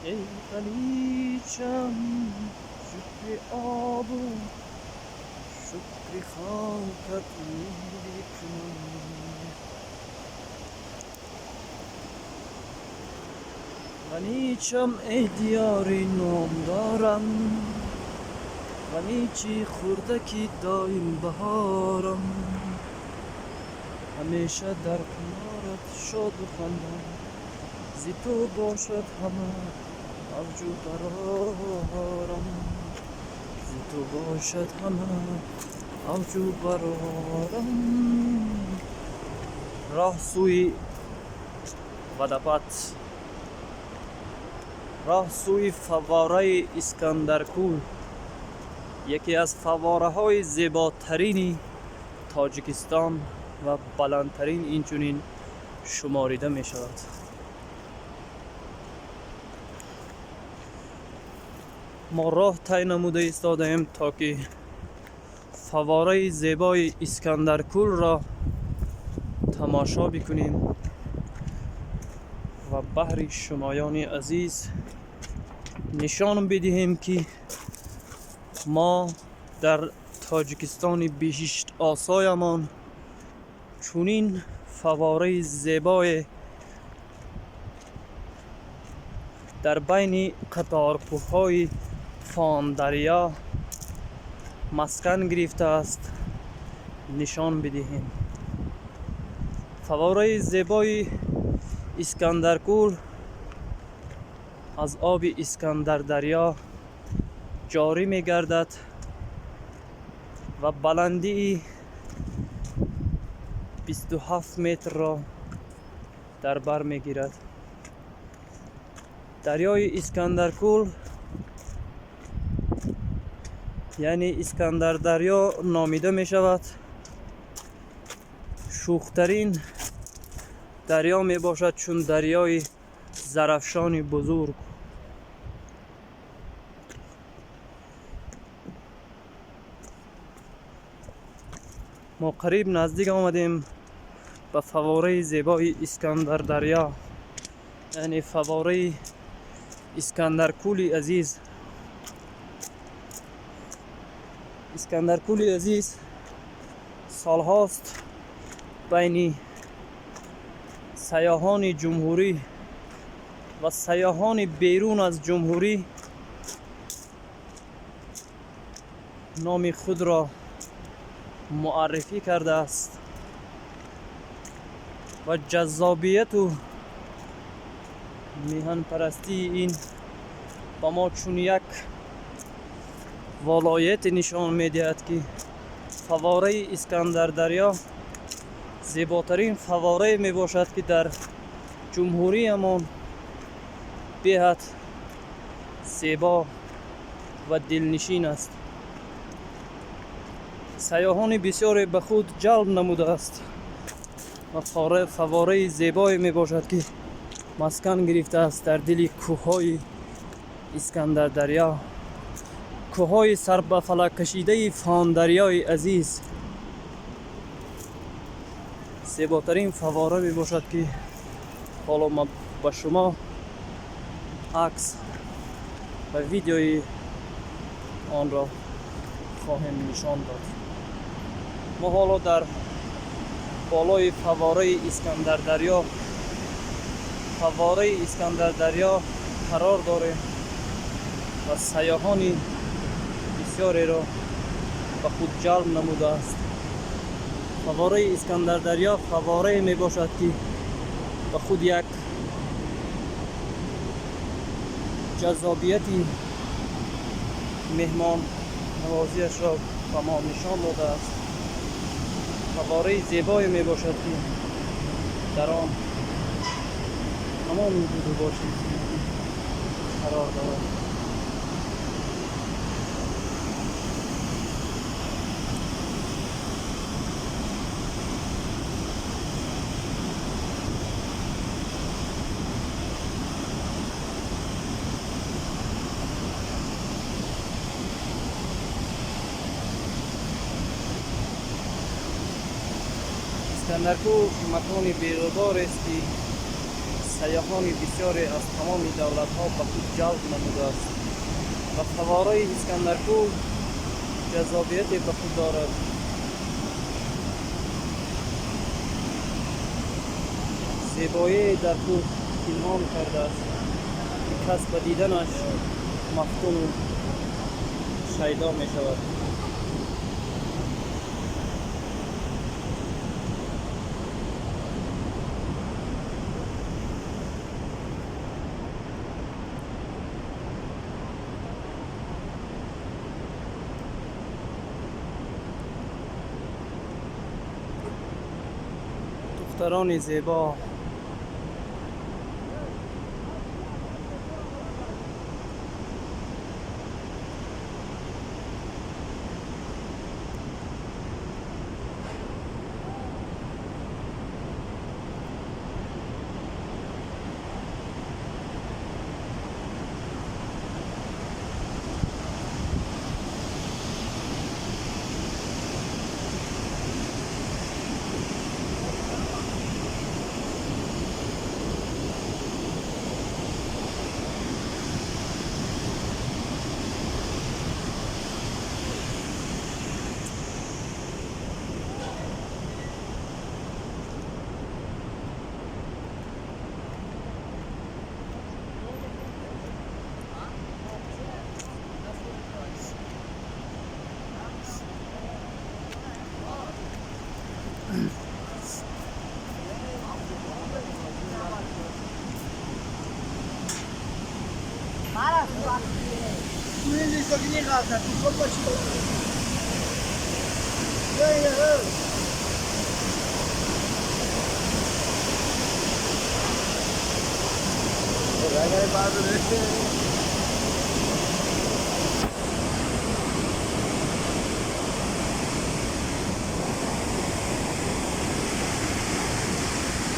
ای غلیچم شکر آب و شکر خاکت میکنم. غلیچم ای دیاری نام دارم، غلیچی خوردکی دایم بهارم، همیشه در کنارت شاد و خندان، زی تو باشد همه موجود برارم، زی تو باشد همه موجود برارم. راه سوی ودپت، راه سوی فواره اسکندرکول، یکی از فواره های زیباترین تاجیکستان و بلندترین اینچنین شماریده می شود. ما راه طی نموده ایستاده ایم تا که فواره زیبای اسکندرکول را تماشا بکنیم و بحر شمایان عزیز نشان بدهیم که ما در تاجیکستان بهشت آسایمان چونین فواره زیبای در بین قطارکوه‌های فان دریا مسکن گرفته است نشان بدهیم. فواره زیبای اسکندرکول از آب اسکندر دریا جاری می گردد و بلندی 27 متر را در بر می گیرد. دریای اسکندرکول یعنی اسکندر دریا نامیده می شود. شوخترین دریا می باشد چون دریای زرافشان بزرگ. ما قریب نزدیک آمدیم به فواره زیبای اسکندر دریا، یعنی فواره اسکندرکول عزیز. اسکندرکول عزیز سالهاست بین سیاحان جمهوری و سیاحان بیرون از جمهوری نام خود را معرفی کرده است و جذابیت و میهن پرستی این با ما چون یک ولایت نشان میدهد که فواره اسکندر دریا زیباترین فواره می باشد که در جمهوری امان بهت زیبا و دلنشین است. سیاحان بسیاری به خود جلب نموده است و فواره زیبایی می باشد که مسکن گرفته است در دل کوههای اسکندر دریا، کوههای سر به فلک کشیده فان دریای عزیز. زیباترین فواره می باشد که حالا ما به شما عکس و ویدیوی آن را خواهم نشان داد. ما حالا در بالای فواره اسکندر دریا، فواره اسکندر دریا قرار داریم و سیاحان بسیاری را به خود جلب نموده است. فواره اسکندر دریا فواره می باشد که به خود یک جذابیتی مهمان نوازیش را به ما نشان داده است. فواره زیبایی می باشد که در آن تمام وجود باشی قرار دارد. اسکندرکول مکان بی‌غبار است که سیاحان بسیاری از تمام دولت‌ها به خود جلب نموده است و فواره اسکندرکوه جذابیت به خود دارد. زیبایی در کوه پنهان کرده است که کس به دیدنش مفتون و شیدا می شود. دختران زیبا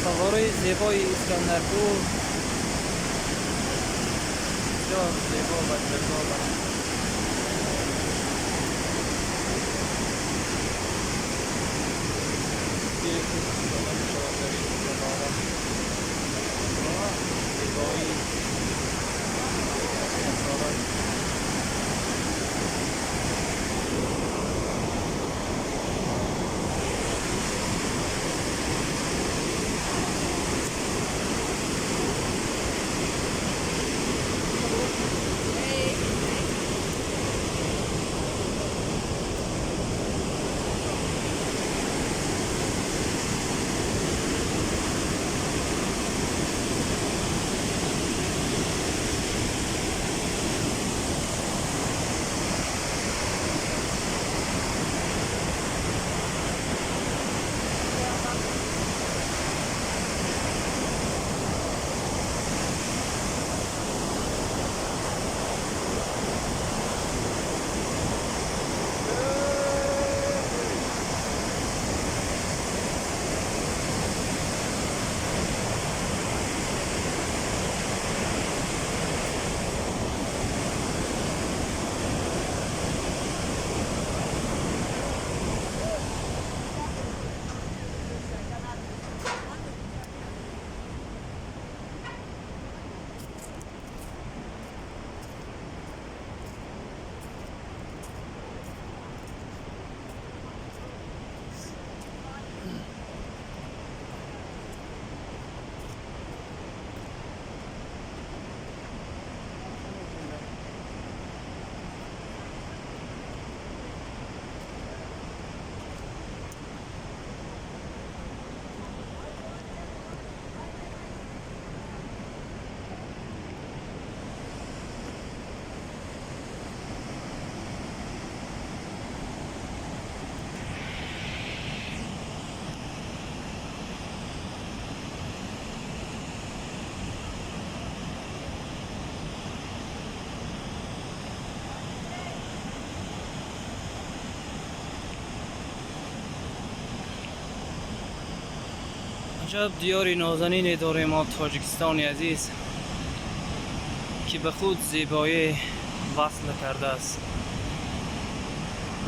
فواره زیبای اسکندرکوه بسیار زیبا و جذاب است. زیبایی عجب دیاری نازنینی داریم ما تاجیکستان عزیز که به خود زیبایی وصل کرده است.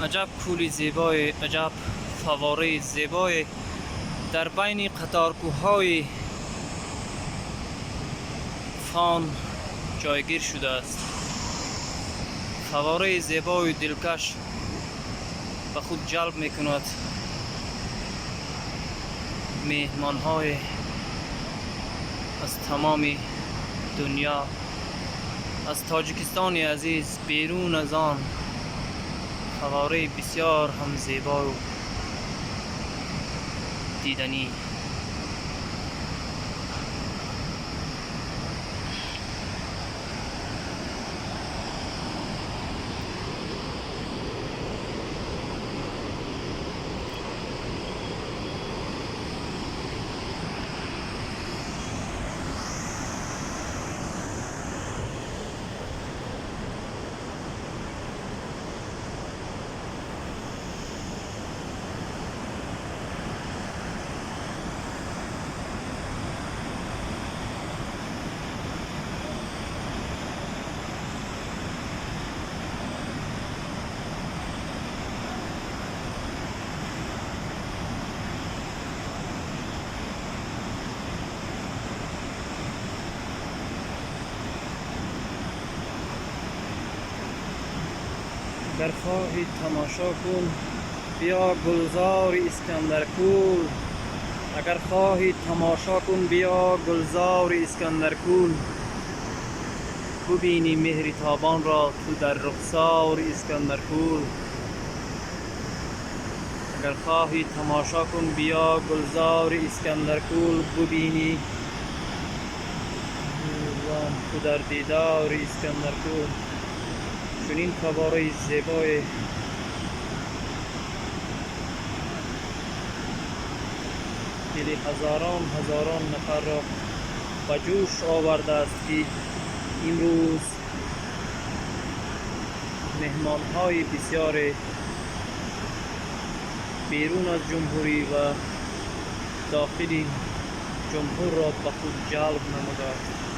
عجب کولی زیبای، عجب فواره زیبای در بین قطارکوه‌های خان جایگیر شده است. فواره زیبای دلکش به خود جلب می کند مهمان های از تمام دنیا، از تاجیکستان عزیز بیرون از آن. فواره بسیار هم زیبا و دیدنی. اگر خواهی تماشا کن بیا گلزار اسکندرکول. اگر خواهی تماشا کن بیا گلزار اسکندرکول. ببینی مهر تابان را تو در رخسار اسکندرکول. اگر خواهی تماشا کن بیا گلزار اسکندرکول. ببینی تو در دیدار اسکندرکول. چنین فواره زیبای دل هزاران نفر را به جوش آورده است که امروز مهمان های بسیار بیرون از جمهوری و داخل جمهور را به خود جلب نموده است.